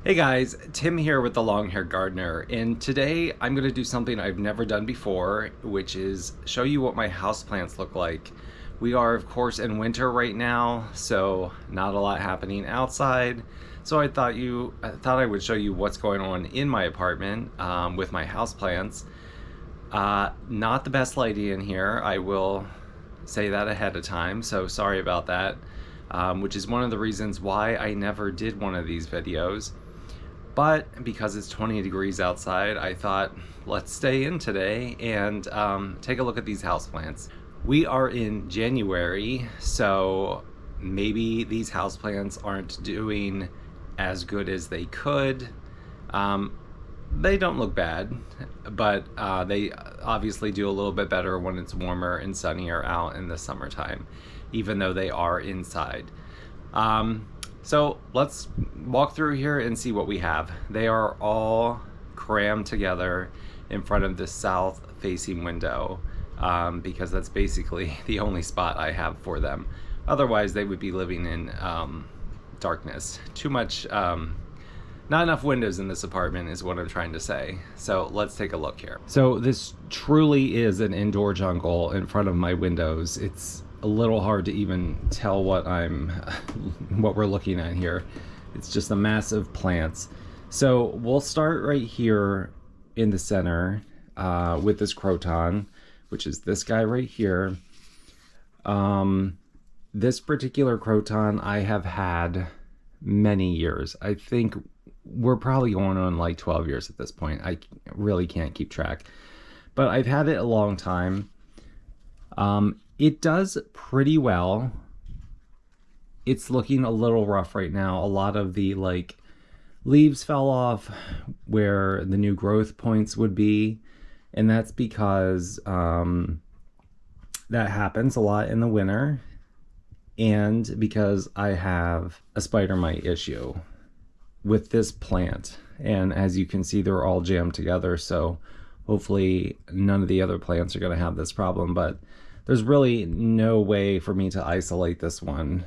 Hey guys, Tim here with the Long Hair Gardener, and today I'm going to do something I've never done before, which is show you what my houseplants look like. We are of course in winter right now, so not a lot happening outside. So I thought I would show you what's going on in my apartment with my houseplants. Not the best lighting in here, I will say that ahead of time, so sorry about that. Which is one of the reasons why I never did one of these videos. But because it's 20 degrees outside, I thought let's stay in today and take a look at these houseplants. We are in January, so maybe these houseplants aren't doing as good as they could. They don't look bad, but they obviously do a little bit better when it's warmer and sunnier out in the summertime, even though they are inside. So let's walk through here and see what we have. They are all crammed together in front of the south facing window because that's basically the only spot I have for them. Otherwise they would be living in darkness. Too much, not enough windows in this apartment is what I'm trying to say. So let's take a look here. So this truly is an indoor jungle in front of my windows. It's a little hard to even tell what we're looking at here. It's just a mass of plants. So we'll start right here in the center with this croton, which is this guy right here. This particular croton I have had many years. I think we're probably going on like 12 years at this point. I really can't keep track, but I've had it a long time. It does pretty well. It's looking a little rough right now. A lot of the leaves fell off where the new growth points would be, and that's because that happens a lot in the winter, and because I have a spider mite issue with this plant. And as you can see, they're all jammed together, so hopefully none of the other plants are going to have this problem, but there's really no way for me to isolate this one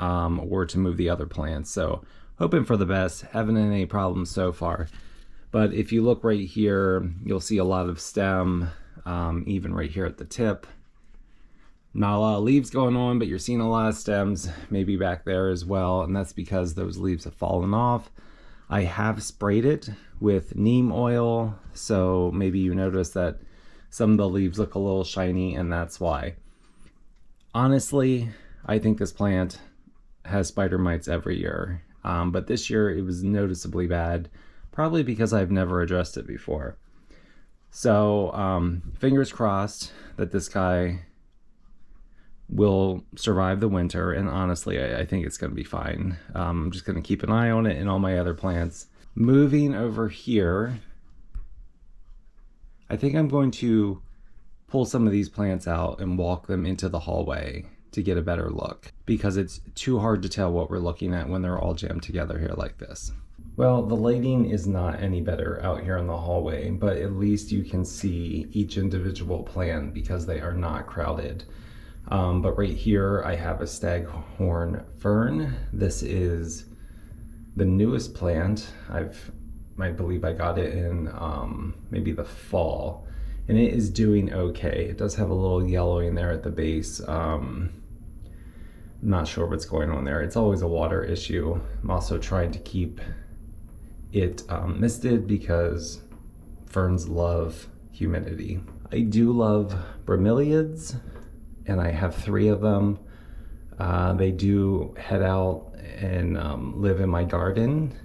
or to move the other plants. So hoping for the best, haven't had any problems so far. But if you look right here, you'll see a lot of stem, even right here at the tip. Not a lot of leaves going on, but you're seeing a lot of stems maybe back there as well. And that's because those leaves have fallen off. I have sprayed it with neem oil, so maybe you notice that some of the leaves look a little shiny, and that's why. Honestly, I think this plant has spider mites every year, but this year it was noticeably bad, probably because I've never addressed it before. So fingers crossed that this guy will survive the winter, and honestly I think it's going to be fine. I'm just going to keep an eye on it and all my other plants. Moving over here, I think I'm going to pull some of these plants out and walk them into the hallway to get a better look, because it's too hard to tell what we're looking at when they're all jammed together here like this. Well, the lighting is not any better out here in the hallway, but at least you can see each individual plant because they are not crowded. But right here I have a staghorn fern. This is the newest plant. I believe I got it in maybe the fall, and it is doing okay. It does have a little yellowing there at the base. Not sure what's going on there. It's always a water issue. I'm also trying to keep it misted because ferns love humidity. I do love bromeliads, and I have 3 of them. They do head out and live in my garden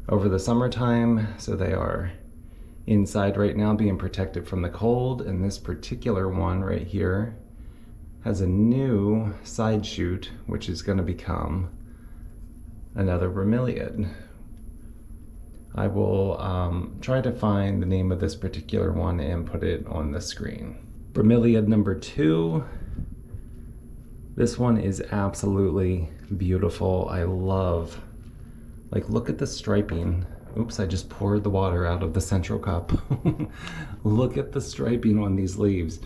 over the summertime, so they are inside right now being protected from the cold. And this particular one right here has a new side shoot, which is going to become another bromeliad. I will try to find the name of this particular one and put it on the screen. Bromeliad number 2. This one is absolutely beautiful. I love, look at the striping. Oops, I just poured the water out of the central cup. Look at the striping on these leaves.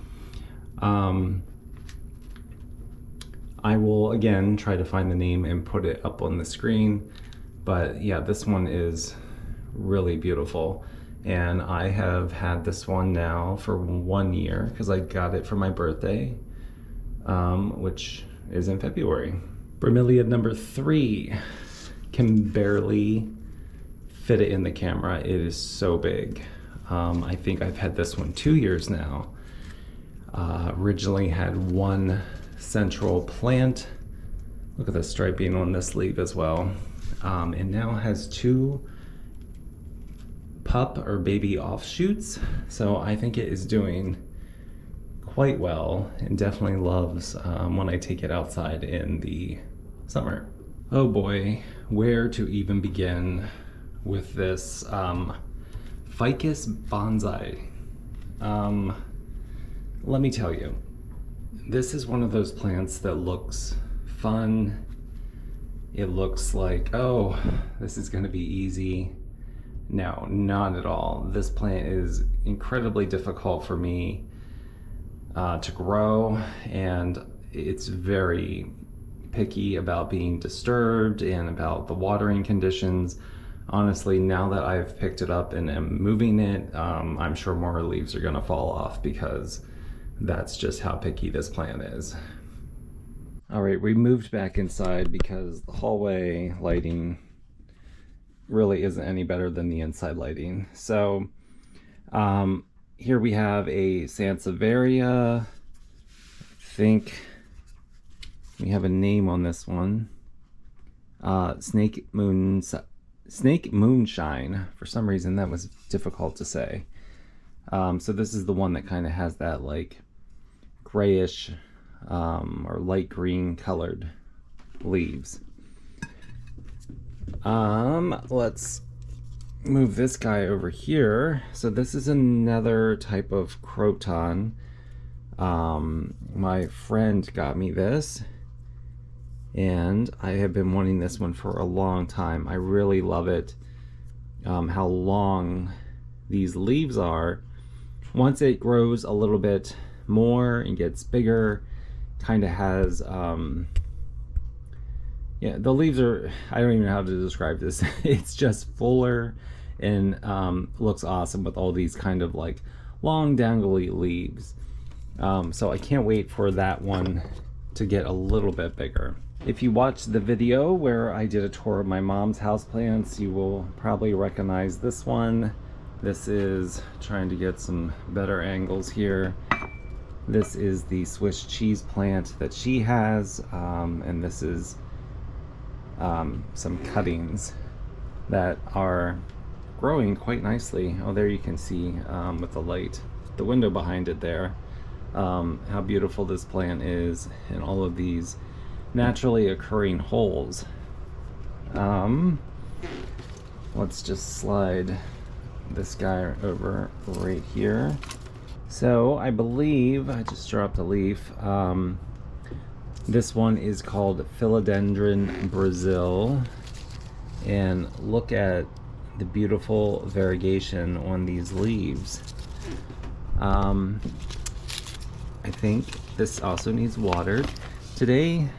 I will again try to find the name and put it up on the screen, But yeah, this one is really beautiful. And I have had this one now for 1 year because I got it for my birthday, which is in February. Bromeliad number 3 can barely fit it in the camera. It is so big. I think I've had this one 2 years now. Originally had one central plant. Look at the striping on this leaf as well. And now has 2 pup or baby offshoots. So I think it is doing quite well and definitely loves when I take it outside in the summer. Oh boy, where to even begin with this ficus bonsai. Let me tell you, this is one of those plants that looks fun. It looks like, oh, this is gonna be easy. No, not at all. This plant is incredibly difficult for me to grow, and it's very picky about being disturbed and about the watering conditions. Honestly, now that I've picked it up and am moving it, I'm sure more leaves are gonna fall off because that's just how picky this plant is. All right, we moved back inside because the hallway lighting really isn't any better than the inside lighting. So here we have a Sansevieria. I think we have a name on this one. Snake Moonshine. For some reason that was difficult to say. So this is the one that kind of has that like grayish or light green colored leaves. Let's move this guy over here. So this is another type of croton. My friend got me this, and I have been wanting this one for a long time. I really love it. How long these leaves are. Once it grows a little bit more and gets bigger, kind of has yeah, the leaves are, I don't even know how to describe this. It's just fuller and looks awesome with all these kind of like long dangly leaves. So I can't wait for that one to get a little bit bigger. If you watched the video where I did a tour of my mom's houseplants, you will probably recognize this one. This is, trying to get some better angles here. This is the Swiss cheese plant that she has, and this is some cuttings that are growing quite nicely. Oh, there you can see with the light, the window behind it there, how beautiful this plant is and all of these naturally occurring holes. Let's just slide this guy over right here. So I believe I just dropped a leaf. This one is called Philodendron Brazil, and look at the beautiful variegation on these leaves. I think this also needs watered. Today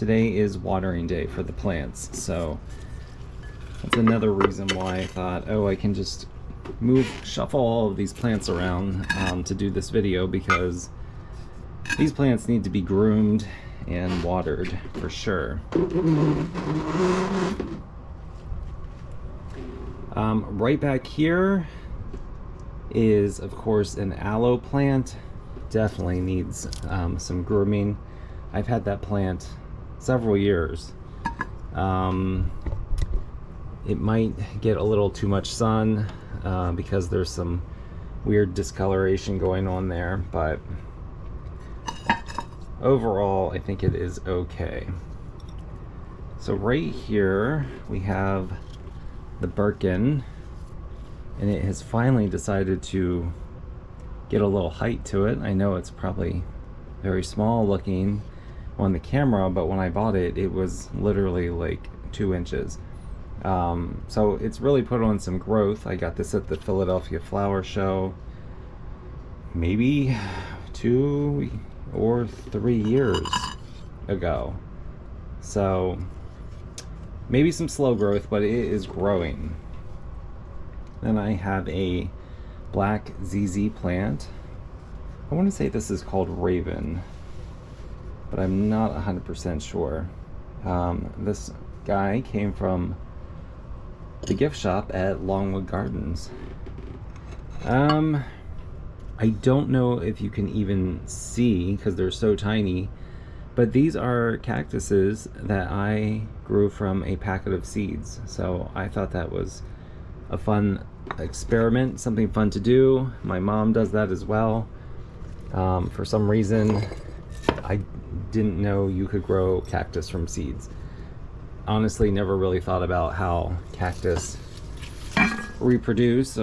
is watering day for the plants, so that's another reason why I thought, oh, I can just shuffle all of these plants around to do this video, because these plants need to be groomed and watered for sure. Right back here is, of course, an aloe plant. Definitely needs some grooming. I've had that plant several years. It might get a little too much sun because there's some weird discoloration going on there, but overall I think it is okay. So right here we have the Birkin, and it has finally decided to get a little height to it. I know it's probably very small looking on the camera, but when I bought it, it was literally like 2 inches. So it's really put on some growth. I got this at the Philadelphia Flower Show maybe 2 or 3 years ago. So Maybe some slow growth, but it is growing. Then I have a black ZZ plant. I want to say this is called Raven, but I'm not 100% sure. This guy came from the gift shop at Longwood Gardens. I don't know if you can even see because they're so tiny, but these are cactuses that I grew from a packet of seeds. So I thought that was a fun experiment, something fun to do. My mom does that as well. For some reason, I didn't know you could grow cactus from seeds. Honestly, never really thought about how cactus reproduce.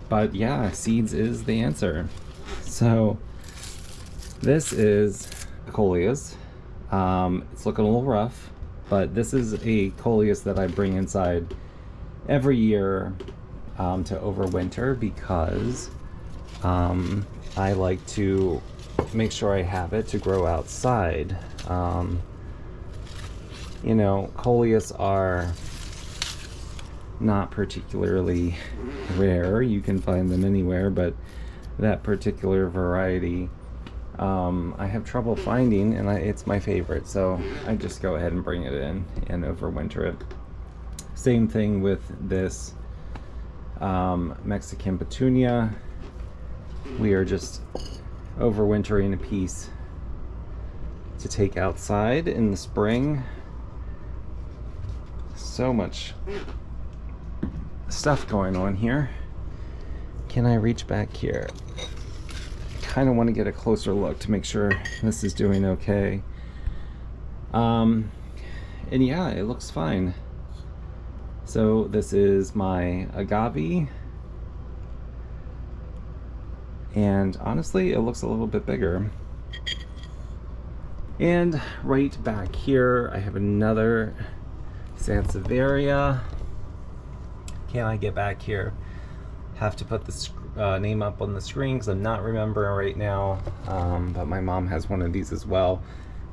But yeah, seeds is the answer. So this is a coleus. It's looking a little rough, but this is a coleus that I bring inside every year to overwinter because I like to make sure I have it to grow outside. You know, coleus are not particularly rare. You can find them anywhere, but that particular variety I have trouble finding, and it's my favorite, so I just go ahead and bring it in and overwinter it. Same thing with this Mexican petunia. We are just overwintering a piece to take outside in the spring. So much stuff going on here. Can I reach back here? Kind of want to get a closer look to make sure this is doing okay. And yeah, it looks fine. So this is my agave, and honestly it looks a little bit bigger. And right back here I have another Sansevieria. Can I get back here? Have to put the name up on the screen because I'm not remembering right now, but my mom has one of these as well.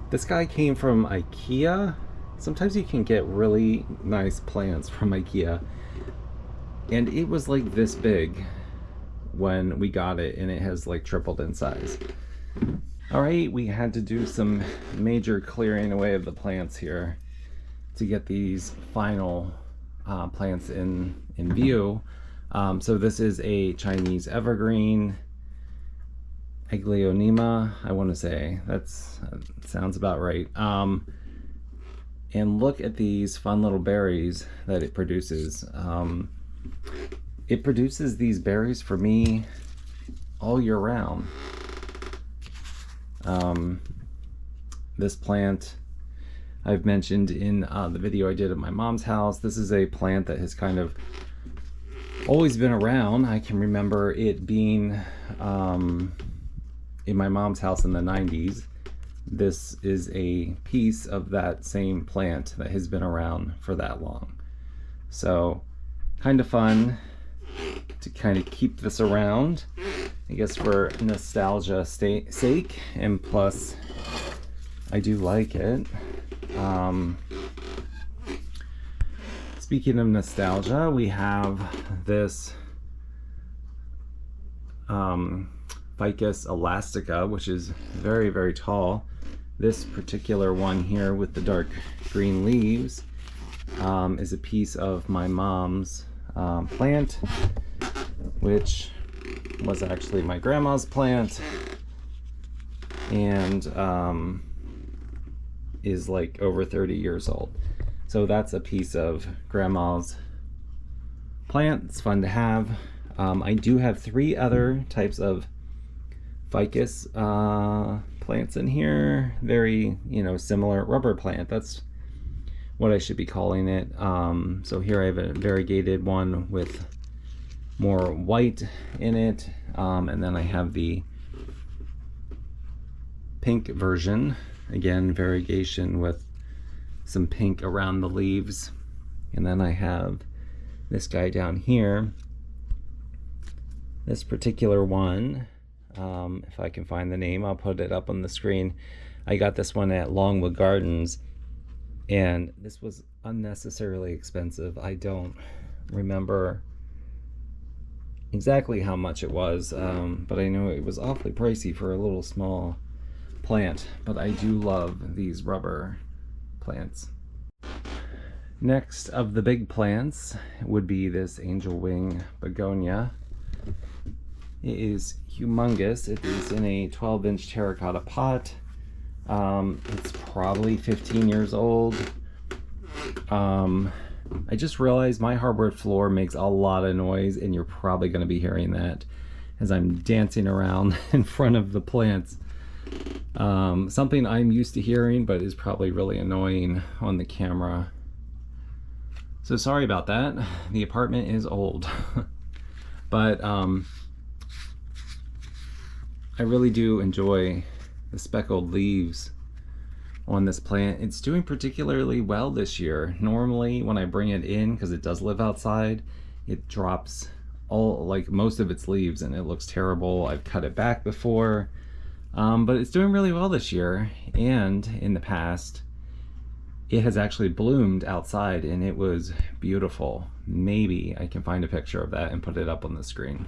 This guy came from IKEA. Sometimes you can get really nice plants from IKEA, and it was like this big when we got it, and it has like tripled in size. All right, we had to do some major clearing away of the plants here to get these final plants in view. So this is a Chinese evergreen, Aglaonema, I want to say. That sounds about right. And look at these fun little berries that it produces. It produces these berries for me all year round. This plant I've mentioned in the video I did at my mom's house. This is a plant that has kind of always been around. I can remember it being in my mom's house in the 90s. This is a piece of that same plant that has been around for that long. So kind of fun to kind of keep this around, I guess, for nostalgia sake, and plus I do like it. Speaking of nostalgia, we have this Ficus elastica, which is very, very tall. This particular one here with the dark green leaves is a piece of my mom's plant, which was actually my grandma's plant, and is like over 30 years old. So that's a piece of grandma's plant. It's fun to have. I do have 3 other types of ficus plants in here. Very, similar rubber plant. That's what I should be calling it. So here I have a variegated one with more white in it, and then I have the pink version, again variegation with some pink around the leaves. And then I have this guy down here, this particular one. If I can find the name, I'll put it up on the screen. I got this one at Longwood Gardens, And this was unnecessarily expensive. I don't remember exactly how much it was, but I know it was awfully pricey for a little small plant. But I do love these rubber plants. Next of the big plants would be this angel wing begonia. It is humongous. It is in a 12-inch terracotta pot. It's probably 15 years old. I just realized my hardwood floor makes a lot of noise, and you're probably going to be hearing that as I'm dancing around in front of the plants. Something I'm used to hearing, but is probably really annoying on the camera. So sorry about that. The apartment is old. But I really do enjoy the speckled leaves on this plant. It's doing particularly well this year. Normally when I bring it in, because it does live outside, it drops like most of its leaves and it looks terrible. I've cut it back before, but it's doing really well this year. And in the past, it has actually bloomed outside and it was beautiful. Maybe I can find a picture of that and put it up on the screen.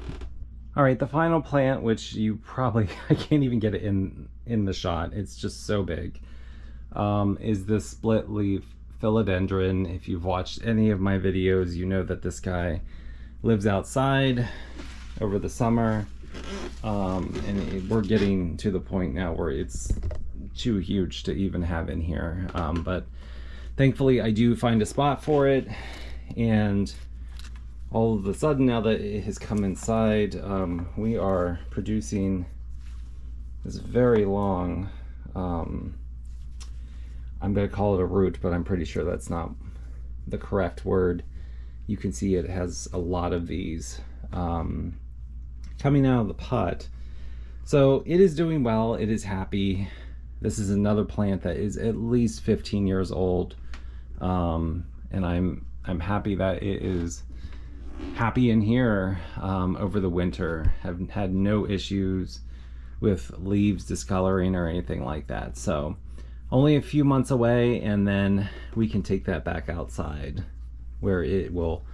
All right, the final plant, which you probably, I can't even get it in the shot, it's just so big, is this split leaf philodendron. If you've watched any of my videos, you know that this guy lives outside over the summer, and we're getting to the point now where it's too huge to even have in here, but thankfully I do find a spot for it, and all of a sudden, now that it has come inside, we are producing this very long, I'm going to call it a root, but I'm pretty sure that's not the correct word. You can see it has a lot of these coming out of the pot. So it is doing well, it is happy. This is another plant that is at least 15 years old, and I'm happy that it is happy in here over the winter. Have had no issues with leaves discoloring or anything like that. So only a few months away, and then we can take that back outside where it will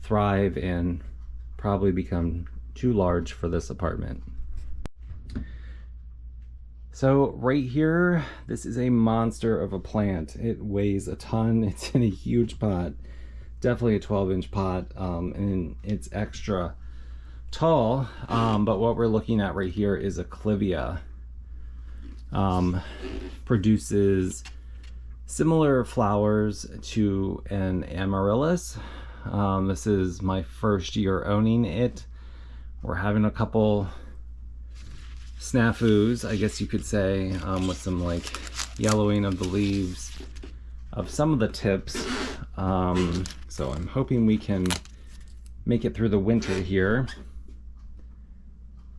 thrive and probably become too large for this apartment. So right here, this is a monster of a plant. It weighs a ton. It's in a huge pot. Definitely a 12-inch pot, and it's extra tall, but what we're looking at right here is a Clivia. Produces similar flowers to an amaryllis. This is my first year owning it. We're having a couple snafus, I guess you could say, with some like yellowing of the leaves of some of the tips. So I'm hoping we can make it through the winter here,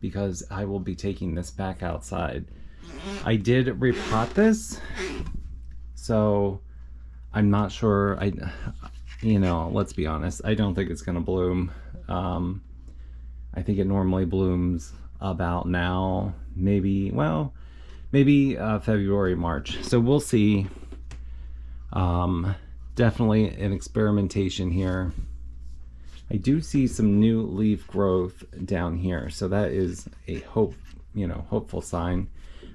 because I will be taking this back outside. I did repot this, so I'm not sure. Let's be honest, I don't think it's gonna bloom. I think it normally blooms about now, maybe February, March. So we'll see. Definitely an experimentation here. I do see some new leaf growth down here, so that is a hopeful sign.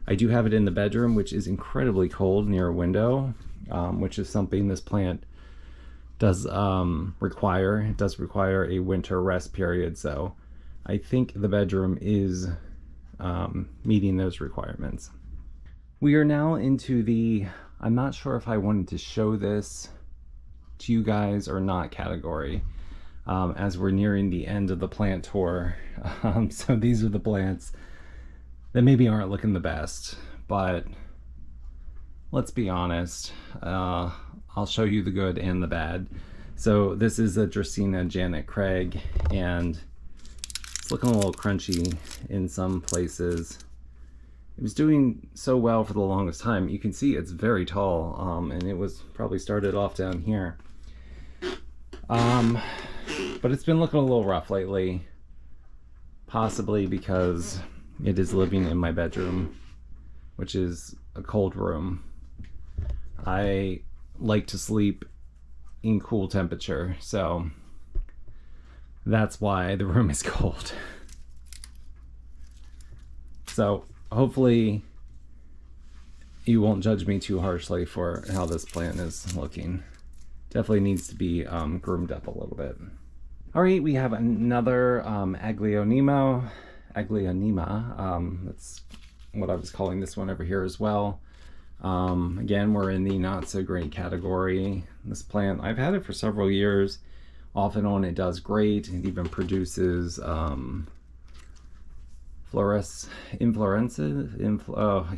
I do have it in the bedroom, which is incredibly cold near a window, which is something this plant does require. It does require a winter rest period, so I think the bedroom is meeting those requirements. We are now into the, I'm not sure if I wanted to show this to you guys or not category, as we're nearing the end of the plant tour. So these are the plants that maybe aren't looking the best, but let's be honest, I'll show you the good and the bad. So this is a Dracaena Janet Craig, and it's looking a little crunchy in some places. It was doing so well for the longest time. You can see it's very tall, and it was probably started off down here. But it's been looking a little rough lately, possibly because it is living in my bedroom, which is a cold room. I like to sleep in cool temperature, so that's why the room is cold. So hopefully you won't judge me too harshly for how this plant is looking. Definitely needs to be groomed up a little bit. All right, we have another Aglaonema. That's what I was calling this one over here as well. Again, we're in the not so great category. This plant, I've had it for several years. Off and on, it does great. It even produces I can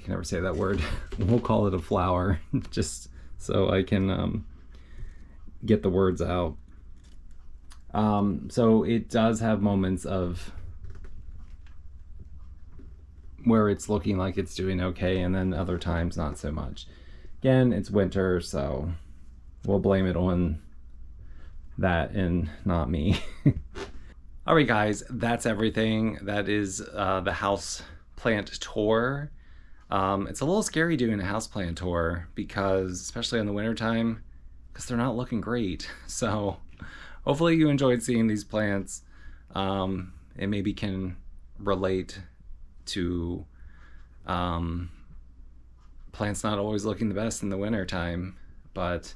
never say that word. We'll call it a flower, just so I can get the words out. So it does have moments of where it's looking like it's doing okay, and then other times not so much. Again, it's winter, so we'll blame it on that and not me. All right, guys, that's everything. That is the house plant tour. It's a little scary doing a house plant tour because, especially in the wintertime, because they're not looking great. So hopefully you enjoyed seeing these plants. And maybe can relate to plants not always looking the best in the wintertime, but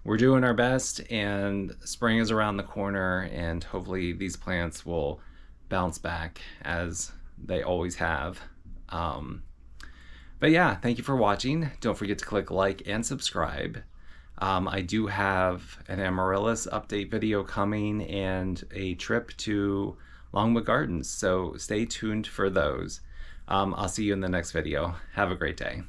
we're doing our best, and spring is around the corner, and hopefully these plants will bounce back as they always have. But yeah, thank you for watching. Don't forget to click like and subscribe. I do have an amaryllis update video coming and a trip to Longwood Gardens, so stay tuned for those. I'll see you in the next video. Have a great day.